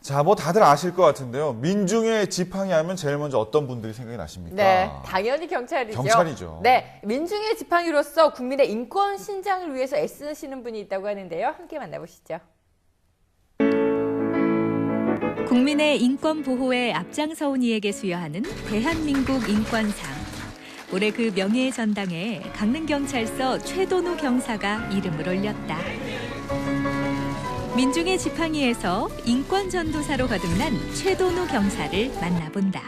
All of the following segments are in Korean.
자, 뭐 다들 아실 것 같은데요. 민중의 지팡이 하면 제일 먼저 어떤 분들이 생각이 나십니까? 네, 당연히 경찰이죠. 경찰이죠. 네, 민중의 지팡이로서 국민의 인권 신장을 위해서 애쓰시는 분이 있다고 하는데요. 함께 만나보시죠. 국민의 인권 보호에 앞장서온 이에게 수여하는 대한민국 인권상. 올해 그 명예의 전당에 강릉경찰서 최돈우 경사가 이름을 올렸다. 민중의 지팡이에서 인권 전도사로 거듭난 최돈우 경사를 만나본다.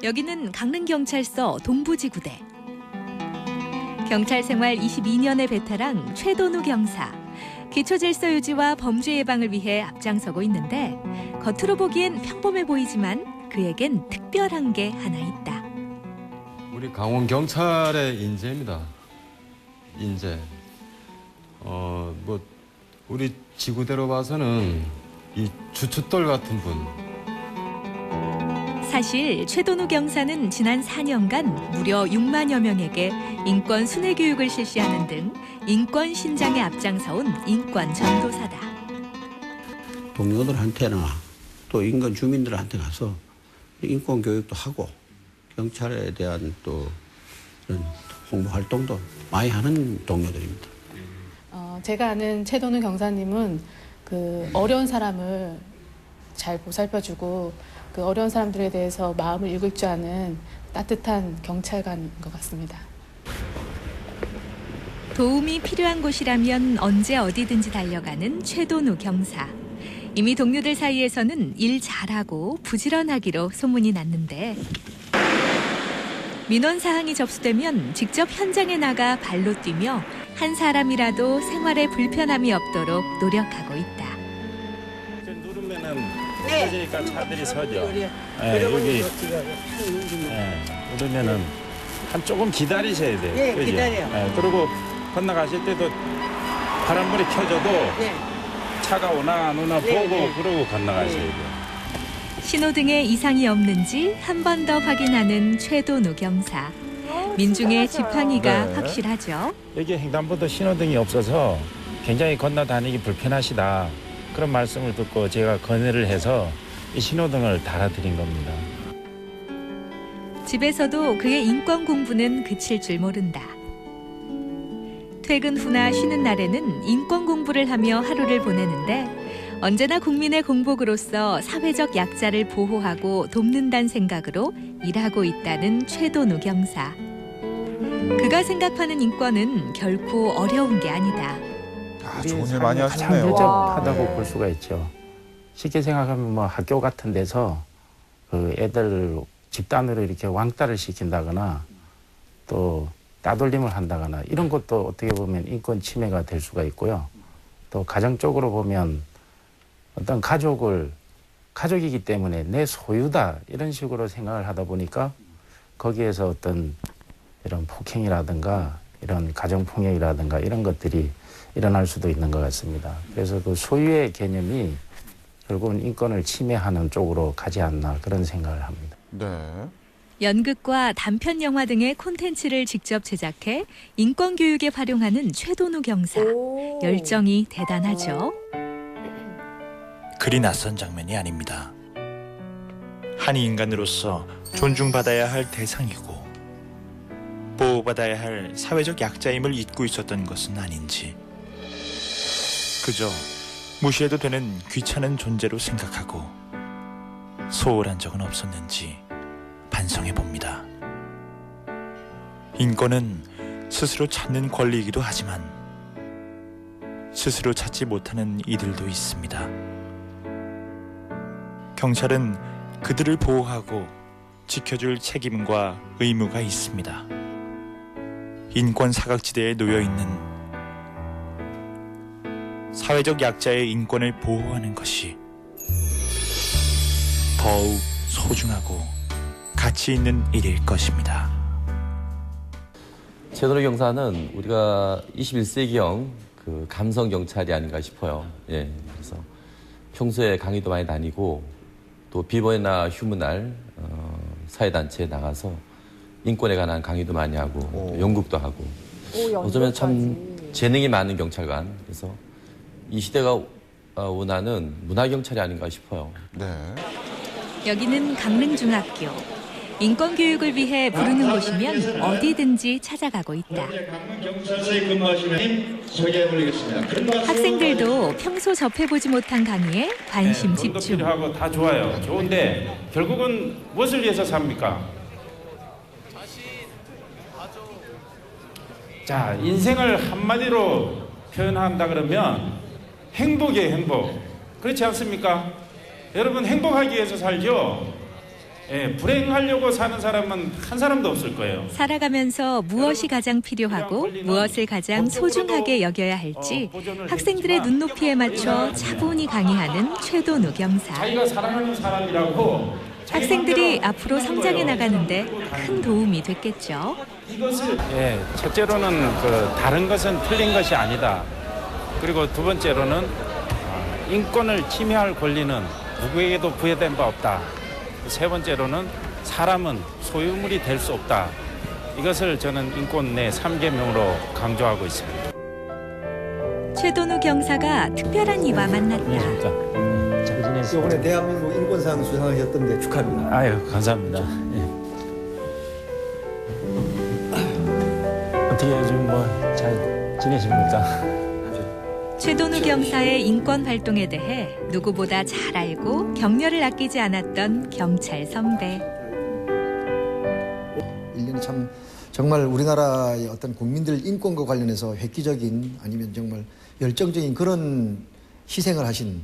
여기는 강릉경찰서 동부지구대. 경찰 생활 22년의 베테랑 최돈우 경사. 기초질서 유지와 범죄 예방을 위해 앞장서고 있는데 겉으로 보기엔 평범해 보이지만 그에겐 특별한 게 하나 있다. 우리 강원 경찰의 인재입니다. 인재. 뭐 우리 지구대로 봐서는 이 주춧돌 같은 분. 사실 최돈우 경사는 지난 4년간 무려 6만여 명에게 인권 순회 교육을 실시하는 등 인권 신장에 앞장서온 인권 전도사다. 동료들한테나 또 인근 주민들한테 가서 인권 교육도 하고 경찰에 대한 또 이런 홍보 활동도 많이 하는 동료들입니다. 제가 아는 최돈우 경사님은 그 어려운 사람을 잘 보살펴주고 그 어려운 사람들에 대해서 마음을 읽을 줄 아는 따뜻한 경찰관인 것 같습니다. 도움이 필요한 곳이라면 언제 어디든지 달려가는 최돈우 경사. 이미 동료들 사이에서는 일 잘하고 부지런하기로 소문이 났는데 민원 사항이 접수되면 직접 현장에 나가 발로 뛰며 한 사람이라도 생활에 불편함이 없도록 노력하고 있다. 누르면은 펴지니까 차들이 서죠. 여기 누르면은 한 조금 기다리셔야 돼요. 네, 기다려요. 그리고 건너가실 때도 파란불이 켜져도 차가 오나 안 오나 보고 그러고 건너가셔야 돼요. 신호등에 이상이 없는지 한 번 더 확인하는 최돈우 경사. 민중의 지팡이가 확실하죠. 여기 횡단보도 신호등이 없어서 굉장히 건너다니기 불편하시다. 그런 말씀을 듣고 제가 건의를 해서 이 신호등을 달아드린 겁니다. 집에서도 그의 인권 공부는 그칠 줄 모른다. 퇴근 후나 쉬는 날에는 인권 공부를 하며 하루를 보내는데 언제나 국민의 공복으로서 사회적 약자를 보호하고 돕는다는 생각으로 일하고 있다는 최돈우 경사. 그가 생각하는 인권은 결코 어려운 게 아니다. 좋은 일 많이 가장 하셨네요. 유적하다고 볼 수가 있죠. 쉽게 생각하면 뭐 학교 같은 데서 그 애들 집단으로 이렇게 왕따를 시킨다거나 또 따돌림을 한다거나 이런 것도 어떻게 보면 인권 침해가 될 수가 있고요. 또 가정적으로 보면 어떤 가족이기 때문에 내 소유다 이런 식으로 생각을 하다 보니까 거기에서 어떤 이런 폭행이라든가 이런 가정폭력이라든가 이런 것들이 일어날 수도 있는 것 같습니다. 그래서 그 소유의 개념이 결국은 인권을 침해하는 쪽으로 가지 않나 그런 생각을 합니다. 네. 연극과 단편 영화 등의 콘텐츠를 직접 제작해 인권 교육에 활용하는 최돈우 경사. 열정이 대단하죠. 그리 낯선 장면이 아닙니다. 한 인간으로서 존중받아야 할 대상이고 보호받아야 할 사회적 약자임을 잊고 있었던 것은 아닌지 그저 무시해도 되는 귀찮은 존재로 생각하고 소홀한 적은 없었는지 반성해 봅니다. 인권은 스스로 찾는 권리이기도 하지만 스스로 찾지 못하는 이들도 있습니다. 경찰은 그들을 보호하고 지켜줄 책임과 의무가 있습니다. 인권 사각지대에 놓여 있는 사회적 약자의 인권을 보호하는 것이 더욱 소중하고 가치 있는 일일 것입니다. 최돈우 경사는 우리가 21세기형 그 감성 경찰이 아닌가 싶어요. 예, 그래서 평소에 강의도 많이 다니고 또 비번이나 휴무날 사회단체에 나가서 인권에 관한 강의도 많이 하고 또 연극도 하고 어쩌면 참 재능이 많은 경찰관. 그래서 이 시대가 원하는 문화경찰이 아닌가 싶어요. 네. 여기는 강릉중학교. 인권교육을 위해 부르는 곳이면 어디든지 찾아가고 있다. 경찰서에 근무하시는 소개해 드리겠습니다. 학생들도 평소 접해보지 못한 강의에 관심 돈도 집중. 필요하고 다 좋아요. 좋은데 결국은 무엇을 위해서 삽니까? 자, 인생을 한마디로 표현한다 그러면 행복이에요, 행복. 그렇지 않습니까? 여러분 행복하기 위해서 살죠? 예, 불행하려고 사는 사람은 한 사람도 없을 거예요. 살아가면서 무엇이 가장 필요하고 무엇을 가장 소중하게 여겨야 할지 학생들의 눈높이에 맞춰 차분히 강의하는 최돈우 경사. 자기가 사랑하는 사람이라고 학생들이 앞으로 성장해 나가는데 큰 도움이 됐겠죠. 이것을 첫째로는 다른 것은 틀린 것이 아니다. 그리고 두 번째로는 인권을 침해할 권리는 누구에게도 부여된 바 없다. 세 번째로는 사람은 소유물이 될 수 없다. 이것을 저는 인권 내 3계명으로 강조하고 있습니다. 최돈우 경사가 특별한 이와 만났다. 잘 지냈어요? 이번에 대한민국 인권상 수상하셨던데 축하합니다. 아유, 감사합니다. 어떻게 요즘 잘 지내십니까? 최돈우 경사의 인권 활동에 대해 누구보다 잘 알고 격려를 아끼지 않았던 경찰 선배. 1년에 참 정말 우리나라의 어떤 국민들 인권과 관련해서 획기적인 아니면 정말 열정적인 그런 희생을 하신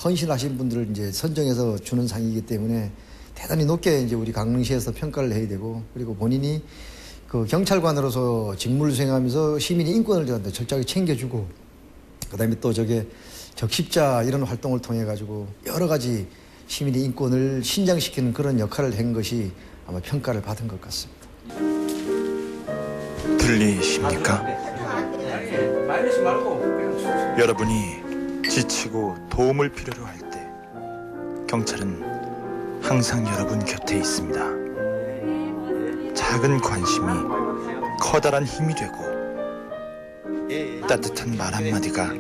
헌신하신 분들을 이제 선정해서 주는 상이기 때문에 대단히 높게 이제 우리 강릉시에서 평가를 해야 되고, 그리고 본인이 그 경찰관으로서 직무를 수행하면서 시민의 인권을 철저하게 챙겨주고, 그다음에 또 저게 적십자 이런 활동을 통해 가지고 여러 가지 시민의 인권을 신장시키는 그런 역할을 한 것이 아마 평가를 받은 것 같습니다. 들리십니까? 여러분이 지치고 도움을 필요로 할 때 경찰은 항상 여러분 곁에 있습니다. 작은 관심이 커다란 힘이 되고, 따뜻한 말 한마디가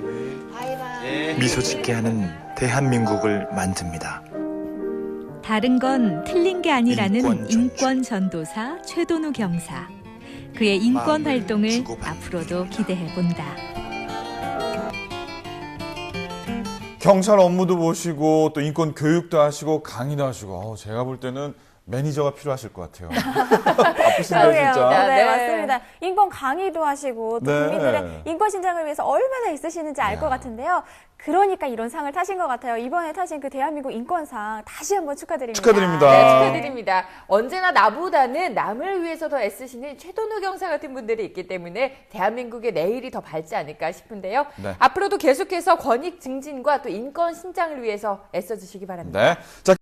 미소 짓게 하는 대한민국을 만듭니다. 다른 건 틀린 게 아니라는 인권 인권 전도사 최돈우 경사. 그의 인권 마음을 활동을 주고받는 앞으로도 기대해 본다. 경찰 업무도 보시고 또 인권 교육도 하시고 강의도 하시고 제가 볼 때는 매니저가 필요하실 것 같아요. 바쁘신데 진짜. 네, 맞습니다. 인권 강의도 하시고 또 네. 국민들의 인권 신장을 위해서 얼마나 애쓰시는지 알 것 같은데요. 그러니까 이런 상을 타신 것 같아요. 이번에 타신 그 대한민국 인권상 다시 한번 축하드립니다. 축하드립니다. 네, 축하드립니다. 언제나 나보다는 남을 위해서 더 애쓰시는 최돈우 경사 같은 분들이 있기 때문에 대한민국의 내일이 더 밝지 않을까 싶은데요. 네. 앞으로도 계속해서 권익 증진과 또 인권 신장을 위해서 애써주시기 바랍니다. 네. 자,